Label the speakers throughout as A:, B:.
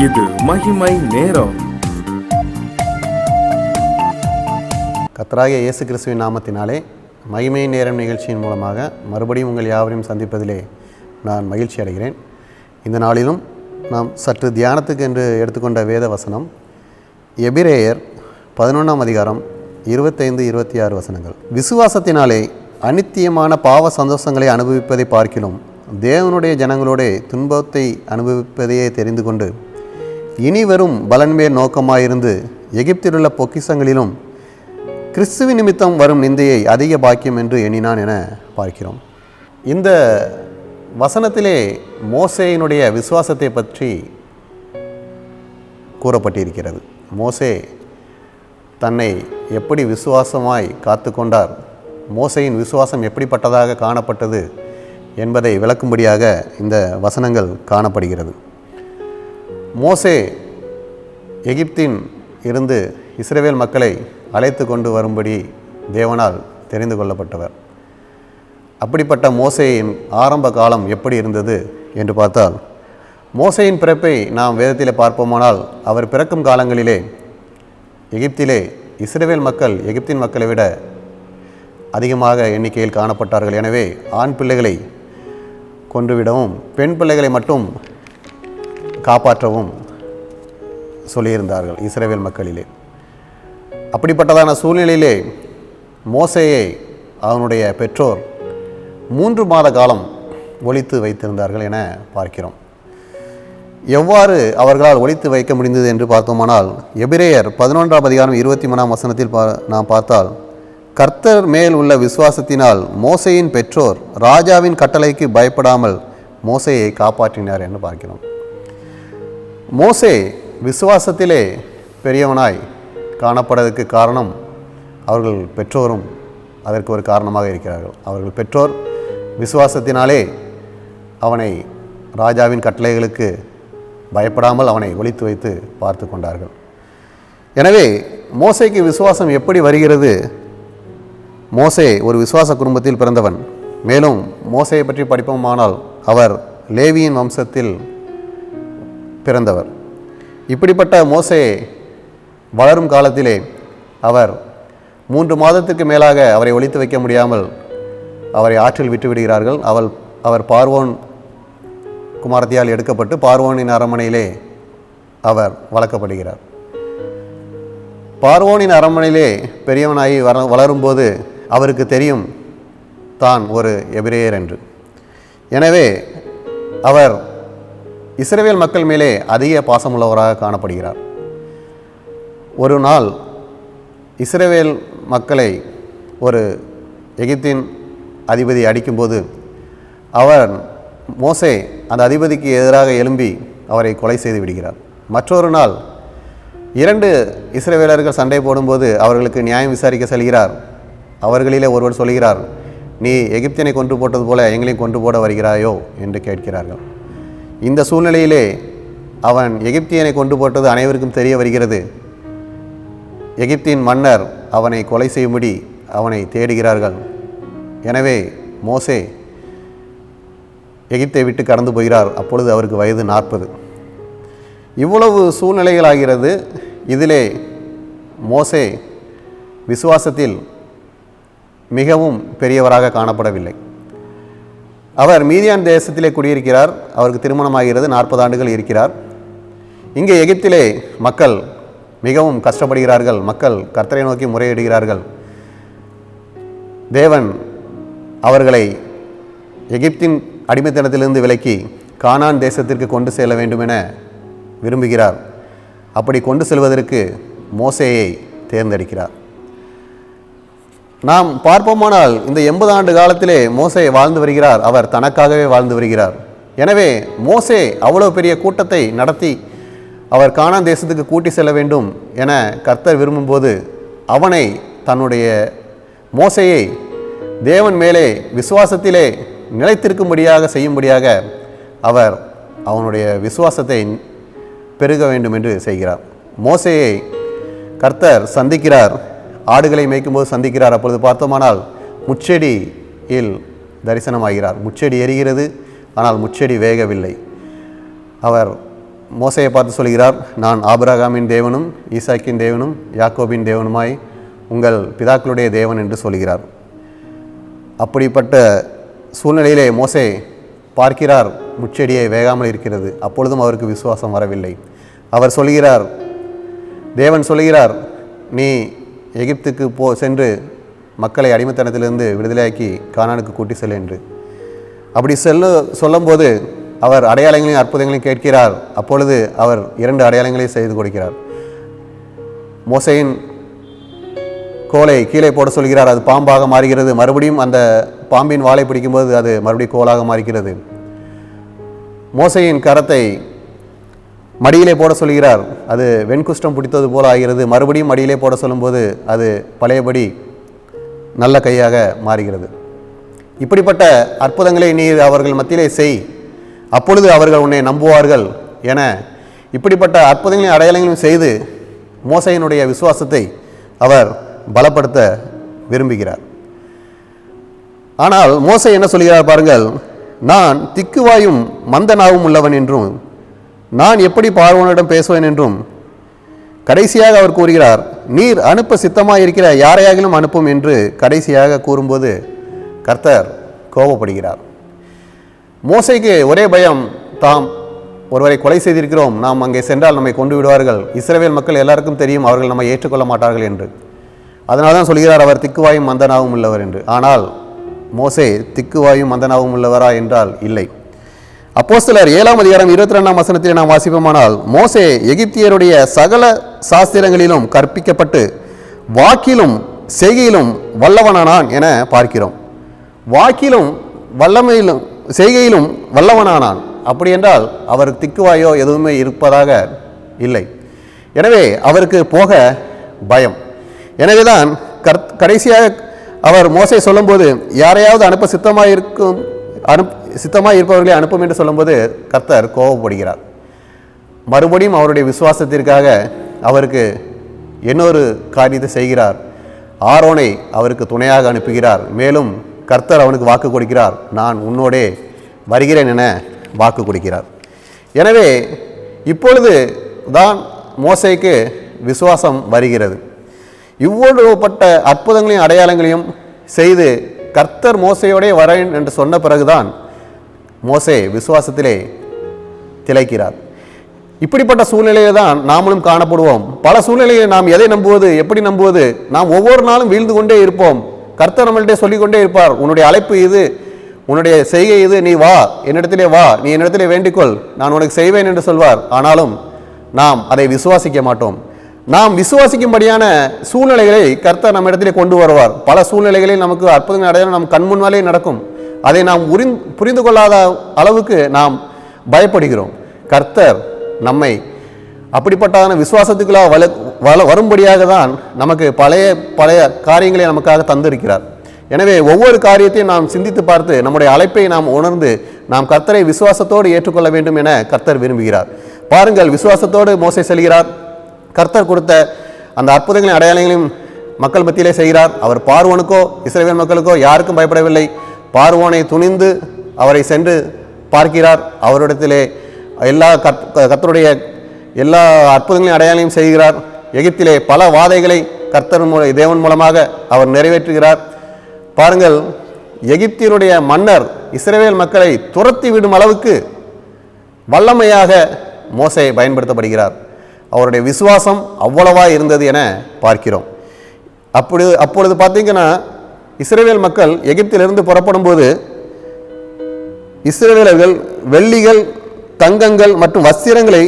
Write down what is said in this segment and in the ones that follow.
A: இது மகிமை நேரம்.
B: கர்த்தராகிய இயேசு கிறிஸ்துவின் நாமத்தினாலே மகிமை நேரம் நிகழ்ச்சியின் மூலமாக மறுபடியும் உங்கள் யாவரையும் சந்திப்பதிலே நான் மகிழ்ச்சி அடைகிறேன். இந்த நாளிலும் நாம் சற்று தியானத்துக்கு என்று எடுத்துக்கொண்ட வேத வசனம் எபிரேயர் 11ஆம் அதிகாரம் 25-26 வசனங்கள். விசுவாசத்தினாலே அநித்தியமான பாவ சந்தோஷங்களை அனுபவிப்பதை பார்க்கிலும் தேவனுடைய ஜனங்களோட துன்பத்தை அனுபவிப்பதையே தெரிந்து கொண்டு இனிவரும் பலன்மேல் நோக்கமாயிருந்து எகிப்திலுள்ள பொக்கிஷங்களிலும் கிறிஸ்துவ நிமித்தம் வரும் நிந்தையை அதிக பாக்கியம் என்று எண்ணினான் என பார்க்கிறோம். இந்த வசனத்திலே மோசேயினுடைய விசுவாசத்தை பற்றி கூறப்பட்டிருக்கிறது. மோசே தன்னை எப்படி விசுவாசமாய் காத்து கொண்டார், மோசேயின் விசுவாசம் எப்படிப்பட்டதாக காணப்பட்டது என்பதை விளக்கும்படியாக இந்த வசனங்கள் காணப்படுகிறது. மோசே எகிப்தின் இருந்து இஸ்ரவேல் மக்களை அழைத்து கொண்டு வரும்படி தேவனால் தெரிந்து கொள்ளப்பட்டவர். அப்படிப்பட்ட மோசேயின் ஆரம்ப காலம் எப்படி இருந்தது என்று பார்த்தால், மோசேயின் பிறப்பை நாம் வேதத்தில் பார்ப்போமானால் அவர் பிறக்கும் காலங்களிலே எகிப்திலே இஸ்ரவேல் மக்கள் எகிப்தின் மக்களை விட அதிகமாக எண்ணிக்கையில் காணப்பட்டார்கள். எனவே ஆண் பிள்ளைகளை கொன்றுவிடவும் பெண் பிள்ளைகளை மட்டும் காப்பாற்றவும் சொல்லியிருந்தார்கள் இஸ்ரவேல் மக்களிலே. அப்படிப்பட்டதான சூழ்நிலையிலே மோசேயை அவனுடைய பெற்றோர் 3 மாத காலம் ஒளித்து வைத்திருந்தார்கள் என பார்க்கிறோம். எவ்வாறு அவர்களால் ஒளித்து வைக்க முடிந்தது என்று பார்த்தோமானால், எபிரேயர் 11ஆம் அதிகாரம் 23ஆம் வசனத்தில் நாம் பார்த்தால், கர்த்தர் மேல் உள்ள விசுவாசத்தினால் மோசேயின் பெற்றோர் ராஜாவின் கட்டளைக்கு பயப்படாமல் மோசேயை காப்பாற்றினார் என்று பார்க்கிறோம். மோசே விசுவாசத்திலே பெரியவனாய் காணப்படுவதற்கு காரணம் அவர்கள் பெற்றோரும் அதற்கு ஒரு காரணமாக இருக்கிறார்கள். அவர்கள் பெற்றோர் விசுவாசத்தினாலே அவனை ராஜாவின் கட்டளைகளுக்கு பயப்படாமல் அவனை ஒளித்து வைத்து பார்த்து கொண்டார்கள். எனவே மோசேக்கு விசுவாசம் எப்படி வருகிறது? மோசே ஒரு விசுவாச குடும்பத்தில் பிறந்தவன். மேலும் மோசேயை பற்றி படிப்போமானால் அவர் லேவியின் வம்சத்தில் பிறந்தவர். இப்படிப்பட்ட மோசே வளரும் காலத்திலே அவர் 3 மாதத்துக்கு மேலாக அவரை ஒளித்து வைக்க முடியாமல் அவரை ஆற்றில் விட்டுவிடுகிறார்கள். அவர் பார்வோன் குமாரத்தியால் எடுக்கப்பட்டு பார்வோனின் அரண்மனையிலே அவர் வளர்க்கப்படுகிறார். பார்வோனின் அரண்மனையிலே பெரியவனாகி வளரும்போது அவருக்கு தெரியும் தான் ஒரு எபிரேயர் என்று. எனவே அவர் இஸ்ரவேல் மக்கள் மேலே அதிக பாசமுள்ளவராக காணப்படுகிறார். ஒரு நாள் இஸ்ரவேல் மக்களை ஒரு எகிப்தின் அதிபதி அடிக்கும்போது அவர் மோசே அந்த அதிபதிக்கு எதிராக எழும்பி அவரை கொலை செய்து விடுகிறார். மற்றொரு நாள் 2 இஸ்ரவேலர்கள் சண்டை போடும்போது அவர்களுக்கு நியாயம் விசாரிக்க செல்கிறார். அவர்களிலே ஒருவர் சொல்கிறார், நீ எகிப்தினை கொன்று போட்டது போல எங்களையும் கொன்று போட வருகிறாயோ என்று கேட்கிறார்கள். இந்த சூழ்நிலையிலே அவன் எகிப்தியனை கொண்டு போட்டது அனைவருக்கும் தெரிய வருகிறது. எகிப்தின் மன்னர் அவனை கொலை செய்யும்படி அவனை தேடுகிறார்கள். எனவே மோசே எகிப்தை விட்டு கடந்து போகிறார். அப்பொழுது அவருக்கு வயது 40. இவ்வளவு சூழ்நிலைகளாகிறது. இதிலே மோசே விசுவாசத்தில் மிகவும் பெரியவராக காணப்படவில்லை. அவர் மீதியான் தேசத்திலே குடியிருக்கிறார். அவருக்கு திருமணமாகிறது. 40 ஆண்டுகள் இருக்கிறார். இங்கே எகிப்திலே மக்கள் மிகவும் கஷ்டப்படுகிறார்கள். மக்கள் கர்த்தரை நோக்கி முறையிடுகிறார்கள். தேவன் அவர்களை எகிப்தின் அடிமைத்தனத்திலிருந்து விலக்கி கானான் தேசத்திற்கு கொண்டு செல்ல வேண்டும் என விரும்புகிறார். அப்படி கொண்டு செல்வதற்கு மோசேயை தேர்ந்தெடுக்கிறார். நாம் பார்ப்போமானால் இந்த 80 ஆண்டு காலத்திலே மோசே வாழ்ந்து வருகிறார். அவர் தனக்காகவே வாழ்ந்து வருகிறார். எனவே மோசே அவ்வளோ பெரிய கூட்டத்தை நடத்தி அவர் கானான் தேசத்துக்கு கூட்டி செல்ல வேண்டும் என கர்த்தர் விரும்பும்போது அவனை மோசேயை தேவன் மேலே விசுவாசத்திலே நிலைத்திருக்கும்படியாக செய்யும்படியாக அவர் அவனுடைய விசுவாசத்தை பெருக வேண்டும் என்று செய்கிறார். மோசேயை கர்த்தர் சந்திக்கிறார். ஆடுகளை மேய்க்கும்போது சந்திக்கிறார். அப்பொழுது பார்த்தோமானால் முச்செடியில் தரிசனமாகிறார். முச்செடி எரிகிறது, ஆனால் முச்செடி வேகவில்லை. அவர் மோசையை பார்த்து சொல்கிறார், நான் ஆபிரகாமின் தேவனும் ஈசாக்கின் தேவனும் யாக்கோபின் தேவனுமாய் உங்கள் பிதாக்களுடைய தேவன் என்று சொல்கிறார். அப்படிப்பட்ட சூழ்நிலையிலே மோசே பார்க்கிறார், முச்செடியை வேகாமல் இருக்கிறது. அப்பொழுதும் அவருக்கு விசுவாசம் வரவில்லை. அவர் சொல்கிறார், தேவன் சொல்கிறார், நீ எகிப்துக்கு சென்று மக்களை அடிமைத்தனத்திலிருந்து விடுதலையாக்கி கானானுக்கு கூட்டி செல் என்று. அப்படி சொல்லும்போது அவர் அடையாளங்களையும் அற்புதங்களையும் கேட்கிறார். அப்பொழுது அவர் 2 அடையாளங்களையும் செய்து கொடுக்கிறார். மோசையின் கோலை கீழே போட சொல்கிறார், அது பாம்பாக மாறுகிறது. மறுபடியும் அந்த பாம்பின் வாலை பிடிக்கும்போது அது மறுபடியும் கோலாக மாறுகிறது. மோசையின் கரத்தை மடியிலே போட சொல்கிறார், அது வெண்குஷ்டம் பிடித்தது போல ஆகிறது. மறுபடியும் மடியிலே போட சொல்லும்போது அது பழையபடி நல்ல கையாக மாறுகிறது. இப்படிப்பட்ட அற்புதங்களை நீர் அவர்கள் மத்தியிலே செய், அப்பொழுது அவர்கள் உன்னை நம்புவார்கள் என இப்படிப்பட்ட அற்புதங்களையும் அடையாளங்களையும் செய்து மோசையினுடைய விசுவாசத்தை அவர் பலப்படுத்த விரும்புகிறார். ஆனால் மோசை என்ன சொல்கிறார் பாருங்கள், நான் திக்குவாயும் மந்த நாவும் உள்ளவன் என்றும் நான் எப்படி பார்வோனிடம் பேசுவேன் என்றும். கடைசியாக அவர் கூறுகிறார், நீர் அனுப்ப சித்தமாக இருக்கிற யாரையாகிலும் அனுப்பும் என்று கடைசியாக கூறும்போது கர்த்தர் கோபப்படுகிறார். மோசைக்கு ஒரே பயம், தாம் ஒருவரை கொலை செய்திருக்கிறோம், நாம் அங்கே சென்றால் நம்மை கொண்டு விடுவார்கள், இஸ்ரவேல் மக்கள் எல்லாருக்கும் தெரியும், அவர்கள் நம்மை ஏற்றுக்கொள்ள மாட்டார்கள் என்று. அதனால தான் சொல்கிறார், அவர் திக்குவாயும் மந்தனாவும் உள்ளவர் என்று. ஆனால் மோசே திக்குவாயும் மந்தனாவும் உள்ளவரா என்றால் இல்லை. அப்போஸ்தலர் 7ஆம் அதிகாரம் 22ஆம் வசனத்தில் நாம் வாசிப்போமானால், மோசே எகிப்தியருடைய சகல சாஸ்திரங்களிலும் கற்பிக்கப்பட்டு வாக்கிலும் செய்கையிலும் வல்லவனானான் என பார்க்கிறோம். வாக்கிலும் வல்லமையிலும் செய்கையிலும் வல்லவனானான். அப்படி என்றால் அவர் திக்குவாயோ எதுவுமே இருப்பதாக இல்லை. எனவே அவருக்கு போக பயம். எனவேதான் கடைசியாக அவர் மோசே சொல்லும்போது யாரையாவது அனுப்ப சித்தமாக இருப்பவர்களை அனுப்பும் என்று சொல்லும்போது கர்த்தர் கோபப்படுகிறார். மறுபடியும் அவருடைய விசுவாசத்திற்காக அவருக்கு இன்னொரு காரியத்தை செய்கிறார். ஆரோனை அவருக்கு துணையாக அனுப்புகிறார். மேலும் கர்த்தர் அவனுக்கு வாக்கு கொடுக்கிறார், நான் உன்னோடே வருகிறேன் என வாக்கு கொடுக்கிறார். எனவே இப்பொழுது தான் மோசேக்கு விசுவாசம் வருகிறது. இவ்வளவுப்பட்ட அற்புதங்களையும் அடையாளங்களையும் செய்து கர்த்தர் மோசையோடே வரேன் என்று சொன்ன பிறகுதான் மோசே விசுவாசத்திலே திளைக்கிறார். இப்படிப்பட்ட சூழ்நிலையில தான் நாமளும் காணப்படுவோம். பல சூழ்நிலையில் நாம் எதை நம்புவது, எப்படி நம்புவது, நாம் ஒவ்வொரு நாளும் வீழ்ந்து கொண்டே இருப்போம். கர்த்தர் நம்மள்கிட்ட சொல்லிக்கொண்டே இருப்பார், உன்னுடைய அழைப்பு இது, உன்னுடைய செய்கை இது, நீ வா, என்னிடத்திலே வா, நீ என்னிடத்திலே வேண்டிக்கொள், நான் உனக்கு செய்வேன் என்று சொல்வார். ஆனாலும் நாம் அதை விசுவாசிக்க மாட்டோம். நாம் விசுவாசிக்கும்படியான சூழ்நிலைகளை கர்த்தர் நம்ம இடத்திலே கொண்டு வருவார். பல சூழ்நிலைகளில் நமக்கு அற்புதங்கள் அடையாளம் நம் கண் முன்னாலே நடக்கும். அதை நாம் புரிந்து கொள்ளாத அளவுக்கு நாம் பயப்படுகிறோம். கர்த்தர் நம்மை அப்படிப்பட்டான விசுவாசத்துக்குள்ள வரும்படியாக தான் நமக்கு பழைய காரியங்களை நமக்காக தந்திருக்கிறார். எனவே ஒவ்வொரு காரியத்தையும் நாம் சிந்தித்து பார்த்து நம்முடைய அழைப்பை நாம் உணர்ந்து நாம் கர்த்தரை விசுவாசத்தோடு ஏற்றுக்கொள்ள வேண்டும் என கர்த்தர் விரும்புகிறார். பாருங்கள், விசுவாசத்தோடு மோசே செல்கிறார். கர்த்தர் கொடுத்த அந்த அற்புதங்களின் அடையாளங்களையும் மக்கள் மத்தியிலே செய்கிறார். அவர் பார்வோனுக்கோ இஸ்ரவேல் மக்களுக்கோ யாருக்கும் பயப்படவில்லை. பார்வோனை துணிந்து அவரை சென்று பார்க்கிறார். அவரிடத்திலே கர்த்தருடைய எல்லா அற்புதங்களையும் அடையாளங்களையும் செய்கிறார். எகிப்திலே பல வாதைகளை கர்த்தர் தேவன் மூலமாக அவர் நிறைவேற்றுகிறார். பாருங்கள், எகிப்தியருடைய மன்னர் இஸ்ரவேல் மக்களை துரத்தி விடும் அளவுக்கு வல்லமையாக மோசே பயன்படுத்தப்படுகிறார். அவருடைய விசுவாசம் அவ்வளவா இருந்தது என பார்க்கிறோம். அப்பொழுது பார்த்தீங்கன்னா இஸ்ரவேல் மக்கள் எகிப்திலிருந்து புறப்படும் போது இஸ்ரவேலர்கள் வெள்ளிகள், தங்கங்கள் மற்றும் வஸ்திரங்களை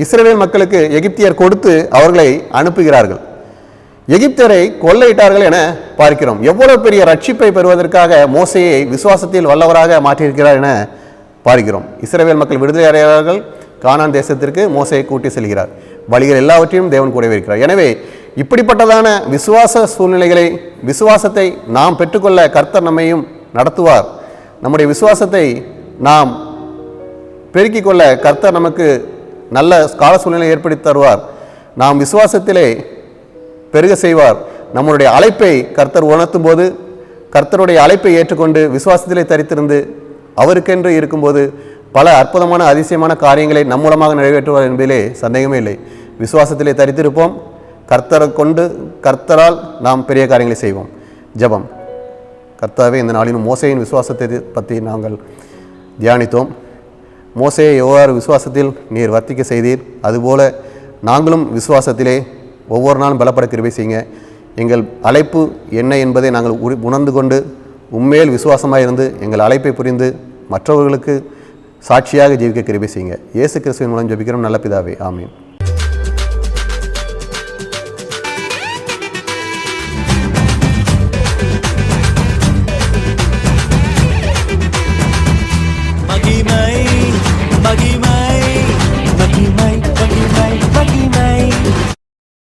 B: இஸ்ரவேல் மக்களுக்கு எகிப்தியர் கொடுத்து அவர்களை அனுப்புகிறார்கள். எகிப்தியரை கொள்ளையிட்டார்கள் என பார்க்கிறோம். எவ்வளவு பெரிய ரட்சிப்பை பெறுவதற்காக மோசையை விசுவாசத்தில் வல்லவராக மாற்றியிருக்கிறார் என பார்க்கிறோம். இஸ்ரவேல் மக்கள் விடுதலை அடைகிறார்கள். கானான் தேசத்திற்கு மோசையை கூட்டி செல்கிறார். வழிகள் எல்லாவற்றையும் தேவன் கூடவே இருக்கிறார். எனவே இப்படிப்பட்டதான விசுவாச சூழ்நிலைகளை, விசுவாசத்தை நாம் பெற்றுக்கொள்ள கர்த்தர் நம்மையும் நடத்துவார். நம்முடைய விசுவாசத்தை நாம் பெருக்கிக் கொள்ள கர்த்தர் நமக்கு நல்ல கால சூழ்நிலை ஏற்படுத்தி தருவார். நாம் விசுவாசத்திலே பெருக செய்வார். நம்முடைய அழைப்பை கர்த்தர் உணர்த்தும் போது கர்த்தருடைய அழைப்பை ஏற்றுக்கொண்டு விசுவாசத்திலே தரித்திருந்து அவருக்கென்று இருக்கும்போது பல அற்புதமான அதிசயமான காரியங்களை நம் மூலமாக நிறைவேற்றுவார் என்பதிலே சந்தேகமே இல்லை. விசுவாசத்திலே தரித்திருப்போம். கர்த்தரால் நாம் பெரிய காரியங்களை செய்வோம். ஜெபம். கர்த்தாவே, இந்த நாளிலும் மோசேயின் விசுவாசத்தை பற்றி நாங்கள் தியானித்தோம். மோசேயை எவ்வாறு விசுவாசத்தில் நீர் வர்த்திக்க செய்தீர், அதுபோல நாங்களும் விசுவாசத்திலே ஒவ்வொரு நாளும் பலப்பட கிருபை செய்யுங்க. எங்கள் அழைப்பு என்ன என்பதை நாங்கள் உணர்ந்து கொண்டு உண்மையில் விசுவாசமாக இருந்து எங்கள் அழைப்பை புரிந்து மற்றவர்களுக்கு சாட்சியாக ஜீவிக்க கிருபை செய்யுங்க. இயேசு கிறிஸ்துவின் மூலம் ஜெபிக்கிறோம் நல்ல பிதாவே, ஆமீன்.